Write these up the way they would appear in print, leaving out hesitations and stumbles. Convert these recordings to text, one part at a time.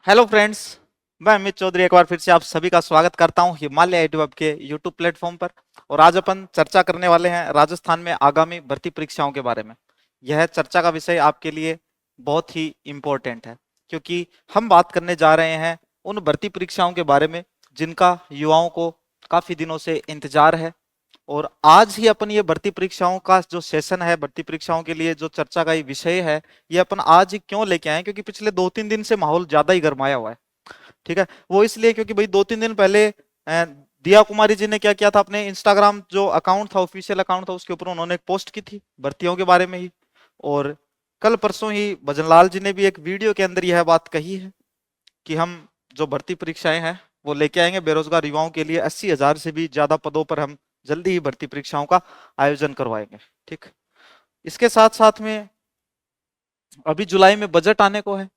Hello friends. मैं अमित चौधरी एक बार फिर से आप सभी का स्वागत करता हूं हिमालय आईटी वेब के यूट्यूब प्लेटफॉर्म पर। और आज अपन चर्चा करने वाले हैं राजस्थान में आगामी भर्ती परीक्षाओं के बारे में। यह चर्चा का विषय आपके लिए बहुत ही इम्पोर्टेंट है, क्योंकि हम बात करने जा रहे हैं उन भर्ती परीक्षाओं के बारे में जिनका युवाओं को काफी दिनों से इंतजार है। और आज ही अपन ये भर्ती परीक्षाओं का जो सेशन है, भर्ती परीक्षाओं के लिए जो चर्चा का ये विषय है, ये अपन आज ही क्यों लेके आए हैं? क्योंकि पिछले 2-3 दिन से माहौल ज्यादा ही गर्माया हुआ है। ठीक है, वो इसलिए क्योंकि भाई 2-3 दिन पहले दिया कुमारी जी ने क्या किया था, अपने इंस्टाग्राम जो अकाउंट था, ऑफिशियल अकाउंट था, उसके ऊपर उन्होंने एक पोस्ट की थी भर्तियों के बारे में ही। और कल परसों ही भजनलाल जी ने भी एक वीडियो के अंदर यह बात कही है कि हम जो भर्ती परीक्षाएं हैं वो लेके आएंगे बेरोजगार युवाओं के लिए। 80,000 से भी ज्यादा पदों पर हम जल्दी ही भर्ती परीक्षाओं का आयोजन करवाएंगे। ठीक। इसके साथ साथ में अभी जुलाई में बजट आने को है,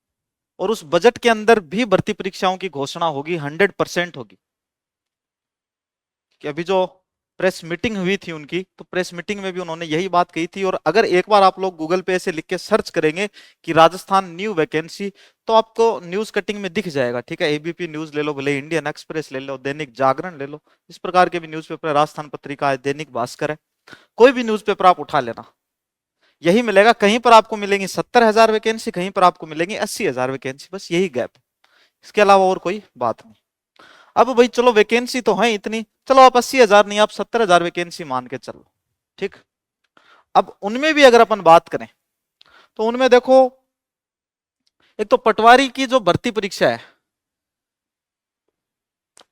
और उस बजट के अंदर भी भर्ती परीक्षाओं की घोषणा होगी, 100% होगी। कि अभी जो प्रेस मीटिंग हुई थी उनकी, तो प्रेस मीटिंग में भी उन्होंने यही बात कही थी। और अगर एक बार आप लोग गूगल पे ऐसे लिख के सर्च करेंगे कि राजस्थान न्यू वैकेंसी, तो आपको न्यूज कटिंग में दिख जाएगा। ठीक है, एबीपी न्यूज ले लो, भले इंडियन एक्सप्रेस ले लो, दैनिक जागरण ले लो, इस प्रकार के भी न्यूज़पेपर है, राजस्थान पत्रिका है, दैनिक भास्कर है, कोई भी न्यूज़पेपर आप उठा लेना, यही मिलेगा। कहीं पर आपको मिलेंगी 70,000 वैकेंसी, कहीं पर आपको मिलेंगी 80,000 वैकेंसी, बस यही गैप। इसके अलावा और कोई बात नहीं। अब भाई चलो, वैकेंसी तो है इतनी, चलो आप 80,000 नहीं, आप 70,000 वैकेंसी मान के चलो। ठीक। अब उनमें भी अगर अपन बात करें तो उनमें देखो, एक तो पटवारी की जो भर्ती परीक्षा है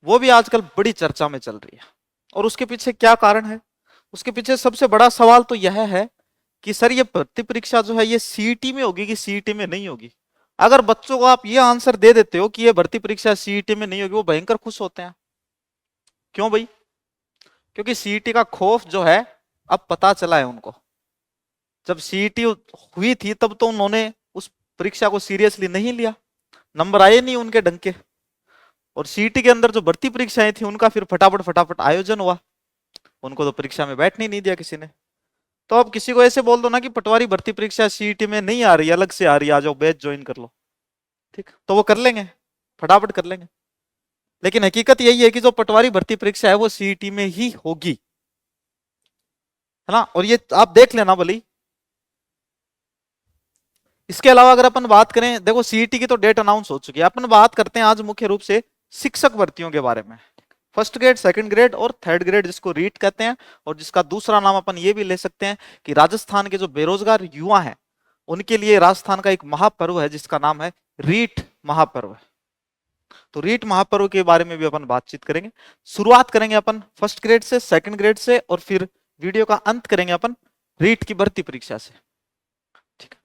वो भी आजकल बड़ी चर्चा में चल रही है। और उसके पीछे क्या कारण है? उसके पीछे सबसे बड़ा सवाल तो यह है कि सर, ये भर्ती परीक्षा जो है ये सीईटी में होगी कि सीईटी में नहीं होगी? अगर बच्चों को आप ये आंसर दे देते हो कि ये भर्ती परीक्षा सीईटी में नहीं होगी, वो भयंकर खुश होते हैं। क्यों भाई? क्योंकि सीईटी का खौफ जो है अब पता चला है उनको। जब सीईटी हुई थी तब तो उन्होंने उस परीक्षा को सीरियसली नहीं लिया, नंबर आए नहीं उनके ढंग के। और सीईटी के अंदर जो भर्ती परीक्षाएं थी उनका फिर फटाफट फटाफट आयोजन हुआ, उनको तो परीक्षा में बैठने ही नहीं दिया किसी ने। तो अब किसी को ऐसे बोल दो ना कि पटवारी भर्ती परीक्षा सीईटी में नहीं आ रही, अलग से आ रही, आ जाओ बैच ज्वाइन कर लो, ठीक, तो वो कर लेंगे, फटाफट कर लेंगे। लेकिन हकीकत यही है कि जो पटवारी भर्ती परीक्षा है वो सीईटी में ही होगी, है ना। और ये आप देख लेना भले। इसके अलावा अगर अपन बात करें, देखो सीईटी की तो डेट अनाउंस हो चुकी है, अपन बात करते हैं आज मुख्य रूप से शिक्षक भर्तियों के बारे में। फर्स्ट ग्रेड, सेकंड ग्रेड और थर्ड ग्रेड, जिसको रीट कहते हैं, और जिसका दूसरा नाम अपन ये भी ले सकते हैं कि राजस्थान के जो बेरोजगार युवा हैं उनके लिए राजस्थान का एक महापर्व है जिसका नाम है रीट महापर्व। तो रीट महापर्व के बारे में भी अपन बातचीत करेंगे। शुरुआत करेंगे अपन फर्स्ट ग्रेड से, सेकंड ग्रेड से, और फिर वीडियो का अंत करेंगे अपन रीट की भर्ती परीक्षा से। ठीक है,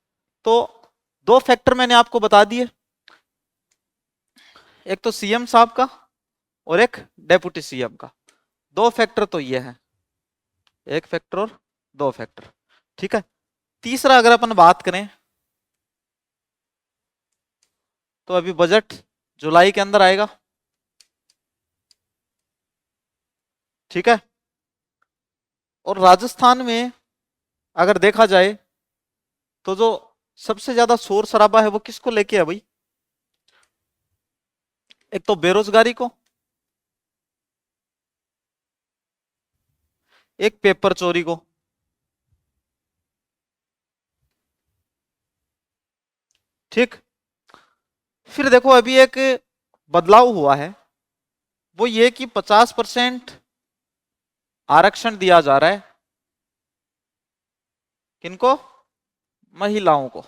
तो दो फैक्टर मैंने आपको बता दिए, एक तो सीएम साहब का और एक डेप्यूटी सीएम का। दो फैक्टर तो ये है, एक फैक्टर और दो फैक्टर। ठीक है, तीसरा अगर अपन बात करें तो अभी बजट जुलाई के अंदर आएगा। ठीक है, और राजस्थान में अगर देखा जाए तो जो सबसे ज्यादा शोर शराबा है वो किसको लेके है भाई? एक तो बेरोजगारी को, एक पेपर चोरी को। ठीक। फिर देखो अभी एक बदलाव हुआ है, वो ये कि 50% आरक्षण दिया जा रहा है। किनको? महिलाओं को।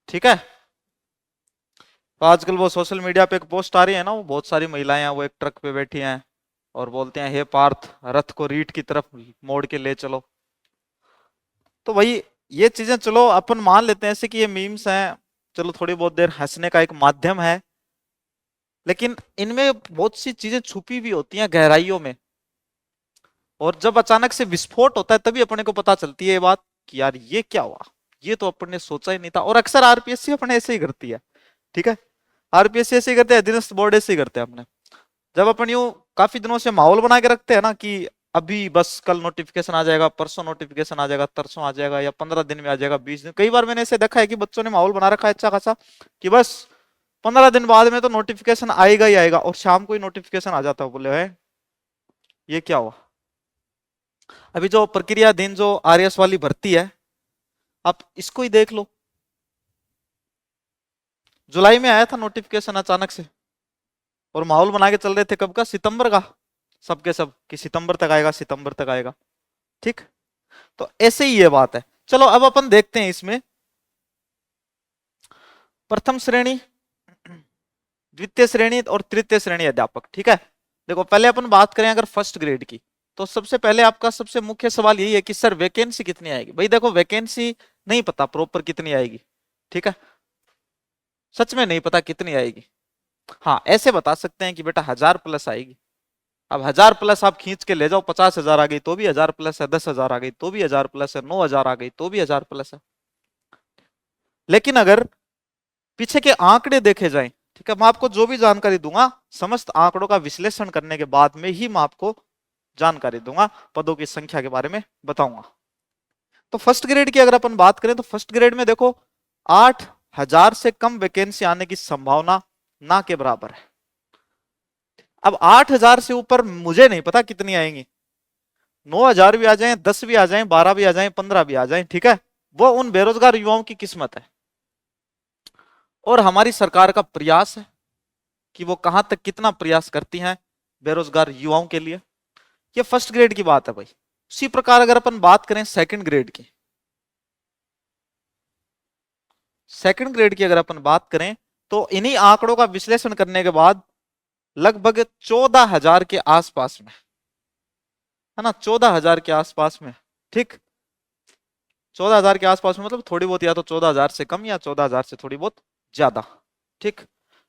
ठीक है, तो आजकल वो सोशल मीडिया पे एक पोस्ट आ रही है ना, वो बहुत सारी महिलाएं हैं, वो एक ट्रक पे बैठी हैं और बोलते हैं, हे पार्थ, रथ को रीट की तरफ मोड़ के ले चलो। तो भाई ये चीजें चलो अपन मान लेते हैं ऐसे कि ये मीम्स हैं, चलो थोड़ी बहुत देर हंसने का एक माध्यम है, लेकिन इनमें बहुत सी चीजें छुपी भी होती हैं गहराइयों में। और जब अचानक से विस्फोट होता है तभी अपने को पता चलती है ये बात कि यार ये क्या हुआ, ये तो अपन ने सोचा ही नहीं था। और अक्सर आरपीएससी अपने ऐसे ही करती है। ठीक है, आरपीएससी ऐसे ही करते हैं, अधीनस्थ बोर्ड ऐसे ही करते हैं अपने। जब अपन यूं काफी दिनों से माहौल बना के रखते हैं ना कि अभी बस कल नोटिफिकेशन आ जाएगा, परसों नोटिफिकेशन आ जाएगा, तरसों आ जाएगा, या 15 दिन में आ जाएगा, 20 दिन। कई बार मैंने ऐसे देखा है कि बच्चों ने माहौल बना रखा है अच्छा खासा कि बस 15 दिन बाद में तो नोटिफिकेशन आएगा ही आएगा, और शाम को ही नोटिफिकेशन आ जाता है। बोले है ये क्या हुआ। अभी जो प्रक्रियाधीन जो आरएएस वाली भर्ती है, आप इसको ही देख लो। जुलाई में आया था नोटिफिकेशन अचानक से, और माहौल बना के चल रहे थे कब का, सितंबर का, सबके सब कि सितंबर तक आएगा, सितंबर तक आएगा। ठीक, तो ऐसे ही ये बात है। चलो अब अपन देखते हैं इसमें प्रथम श्रेणी, द्वितीय श्रेणी और तृतीय श्रेणी अध्यापक। ठीक है, देखो पहले अपन बात करें अगर फर्स्ट ग्रेड की, तो सबसे पहले आपका सबसे मुख्य सवाल यही है कि सर वैकेंसी कितनी आएगी। भाई देखो वैकेंसी नहीं पता प्रॉपर कितनी आएगी, ठीक है, सच में नहीं पता कितनी आएगी। हाँ ऐसे बता सकते हैं कि बेटा 1000+ आएगी। अब 1000+ आप खींच के ले जाओ, 50,000 आ गई तो भी 1000+ है, 10,000 आ गई तो भी 1000+ है, 9,000 आ गई तो भी 1000+ है। लेकिन अगर पीछे के आंकड़े देखे जाएं, ठीक है, मैं आपको जो भी जानकारी दूंगा समस्त आंकड़ों का विश्लेषण करने के बाद में ही मैं आपको जानकारी दूंगा, पदों की संख्या के बारे में बताऊंगा। तो फर्स्ट ग्रेड की अगर अपन बात करें तो फर्स्ट ग्रेड में देखो 8,000 से कम वैकेंसी आने की संभावना ना के बराबर है। अब 8,000 से ऊपर मुझे नहीं पता कितनी आएंगी, 9,000 भी आ जाए, 10 भी आ जाए, 12 भी आ जाए, 15 भी आ जाए, ठीक है, वो उन बेरोजगार युवाओं की किस्मत है। और हमारी सरकार का प्रयास है कि वो कहां तक कितना प्रयास करती हैं बेरोजगार युवाओं के लिए। ये फर्स्ट ग्रेड की बात है भाई। उसी प्रकार अगर अपन बात करें सेकंड ग्रेड की, सेकंड ग्रेड की अगर अपन बात करें तो इन्हीं आंकड़ों का विश्लेषण करने के बाद लगभग 14,000 के आसपास में, है ना, 14,000 के आसपास में, ठीक, 14,000 के आसपास में, मतलब थोड़ी बहुत या तो 14,000 से कम या 14,000 से थोड़ी बहुत ज्यादा। ठीक,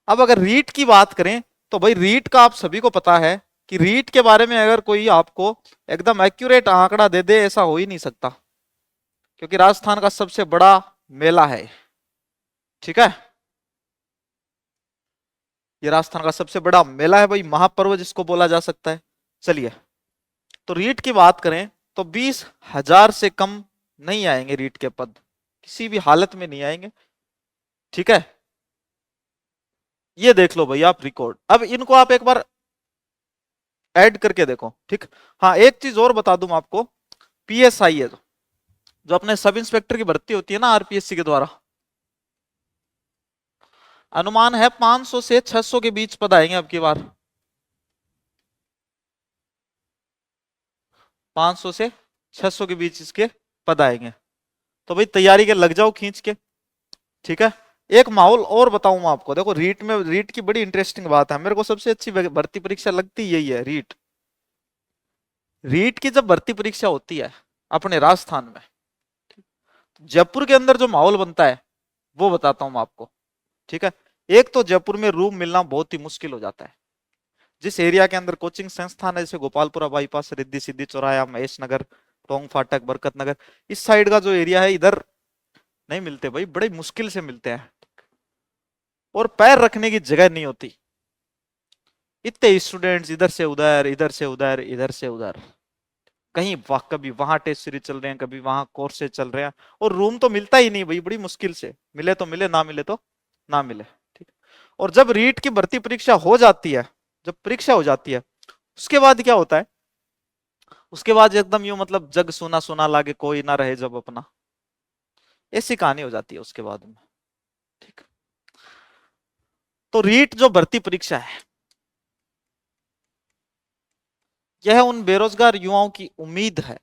अब अगर रीट की बात करें तो भाई रीट का आप सभी को पता है कि रीट के बारे में अगर कोई आपको एकदम एक्यूरेट आंकड़ा दे दे ऐसा हो ही नहीं सकता, क्योंकि राजस्थान का सबसे बड़ा मेला है। ठीक है, ये राजस्थान का सबसे बड़ा मेला है भाई, महापर्व जिसको बोला जा सकता है। चलिए, तो रीट की बात करें तो 20,000 से कम नहीं आएंगे रीट के पद, किसी भी हालत में नहीं आएंगे। ठीक है, ये देख लो भैया आप रिकॉर्ड। अब इनको आप एक बार ऐड करके देखो। ठीक, हाँ एक चीज और बता दूं आपको, पीएसआई है जो अपने सब इंस्पेक्टर की भर्ती होती है ना आरपीएससी के द्वारा, अनुमान है 500 से 600 के बीच पद आएंगे अब की बार, 500 से 600 के बीच इसके पद आएंगे। तो भाई तैयारी के लग जाओ खींच के। ठीक है, एक माहौल और बताऊं मैं आपको, देखो रीट में, रीट की बड़ी इंटरेस्टिंग बात है, मेरे को सबसे अच्छी भर्ती परीक्षा लगती यही है रीट। रीट की जब भर्ती परीक्षा होती है अपने राजस्थान में, जयपुर के अंदर जो माहौल बनता है वो बताता हूं मैं आपको। ठीक है, एक तो जयपुर में रूम मिलना बहुत ही मुश्किल हो जाता है। जिस एरिया के अंदर कोचिंग संस्थान है, जैसे गोपालपुरा बाईपास, रिद्धि सिद्धि चौराया, महेश नगर, टोंग फाटक, बरकत नगर, इस साइड का जो एरिया है इधर नहीं मिलते भाई, बड़े मुश्किल से मिलते हैं, और पैर रखने की जगह नहीं होती, इतने स्टूडेंट्स इधर से उधर, इधर से उधर, इधर से उधर, कहीं कभी वहां टेस्ट सीरीज चल रहे हैं, कभी वहां कोर्सेज चल रहे हैं, और रूम तो मिलता ही नहीं भाई, बड़ी मुश्किल से मिले तो मिले, ना मिले तो ना मिले। ठीक, और जब रीट की भर्ती परीक्षा हो जाती है, जब परीक्षा हो जाती है उसके बाद क्या होता है, उसके बाद एकदम यूं मतलब जग सुना सुना लागे कोई ना रहे जब अपना, ऐसी कहानी हो जाती है उसके बाद में। ठीक, तो रीट जो भर्ती परीक्षा है यह उन बेरोजगार युवाओं की उम्मीद है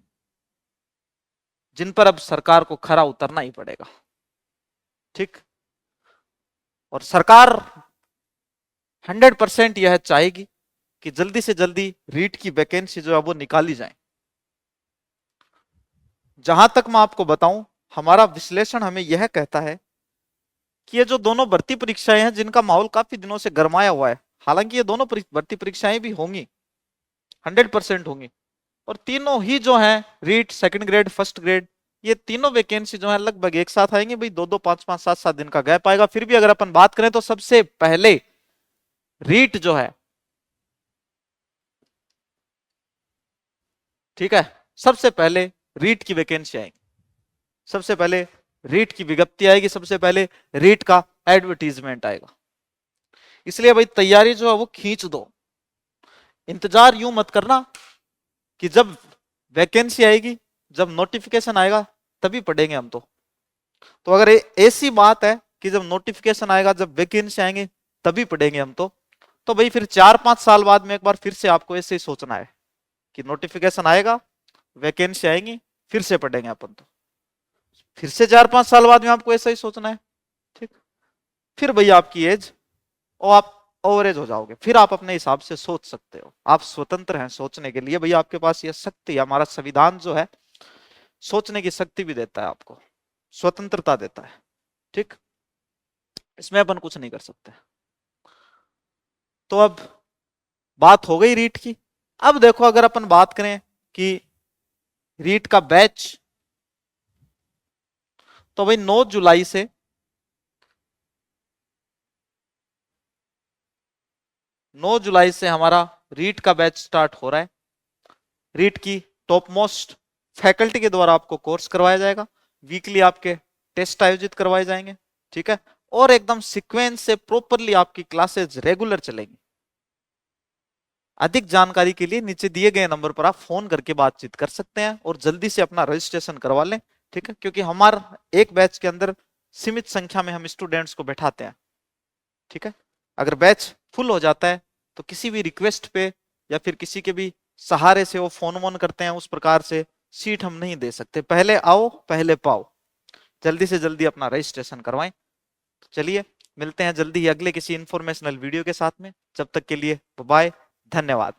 जिन पर अब सरकार को खरा उतरना ही पड़ेगा। ठीक, और सरकार 100% यह चाहेगी कि जल्दी से जल्दी रीट की वैकेंसी जो है वो निकाली जाए। जहां तक मैं आपको बताऊं, हमारा विश्लेषण हमें यह कहता है कि ये जो दोनों भर्ती परीक्षाएं हैं जिनका माहौल काफी दिनों से गरमाया हुआ है, हालांकि ये दोनों भर्ती परीक्षाएं भी होंगी, 100% होंगी, और तीनों ही जो है REET, second grade, first grade, ये तीनों वैकेंसी जो है लगभग एक साथ आएंगे भाई, दो दो, पांच पांच, सात सात दिन का गैप आएगा। फिर भी अगर अपन बात करें तो सबसे पहले रीट जो है ठीक है। सबसे पहले रीट की वैकेंसी आएगी, सबसे पहले रीट की विज्ञप्ति आएगी, सबसे पहले रीट का एडवर्टीजमेंट आएगा। इसलिए भाई तैयारी जो है वो खींच दो, इंतजार यूं मत करना कि जब वैकेंसी आएगी, जब नोटिफिकेशन आएगा तभी पढ़ेंगे हम। तो अगर ऐसी बात है कि जब नोटिफिकेशन आएगा, जब वैकेंसी आएंगे तभी पढ़ेंगे हम, तो भाई फिर 4-5 साल बाद में एक बार फिर से आपको ऐसे ही सोचना है कि नोटिफिकेशन आएगा, वैकेंसी आएंगी, फिर से पढ़ेंगे अपन। तो फिर से 4-5 साल बाद में आपको ऐसा ही सोचना है, ठीक। फिर भाई आपकी एज और आप ओवरेज हो जाओगे, फिर आप अपने हिसाब से सोच सकते हो, आप स्वतंत्र हैं सोचने के लिए। भैया आपके पास यह शक्ति है, हमारा संविधान जो है सोचने की शक्ति भी देता है, आपको स्वतंत्रता देता है, ठीक। इसमें अपन कुछ नहीं कर सकते। तो अब बात हो गई रीट की। अब देखो अगर अपन बात करें कि रीट का बैच, तो भाई 9 जुलाई से 9 जुलाई से हमारा रीट का बैच स्टार्ट हो रहा है। रीट की टॉप मोस्ट फैकल्टी के द्वारा आपको कोर्स करवाया जाएगा, वीकली आपके टेस्ट आयोजित करवाए जाएंगे, ठीक है। और एकदम सीक्वेंस से प्रॉपरली आपकी क्लासेस रेगुलर चलेंगी। अधिक जानकारी के लिए नीचे दिए गए नंबर पर आप फोन करके बातचीत कर सकते हैं और जल्दी से अपना रजिस्ट्रेशन करवा लें, ठीक है। क्योंकि हमारा एक बैच के अंदर सीमित संख्या में हम स्टूडेंट्स को बैठाते हैं, ठीक है। अगर बैच फुल हो जाता है तो किसी भी रिक्वेस्ट पे या फिर किसी के भी सहारे से वो फोन वोन करते हैं, उस प्रकार से सीट हम नहीं दे सकते। पहले आओ पहले पाओ, जल्दी से जल्दी अपना रजिस्ट्रेशन करवाएं। चलिए मिलते हैं जल्दी ही अगले किसी इंफॉर्मेशनल वीडियो के साथ में, जब तक के लिए बाय, धन्यवाद।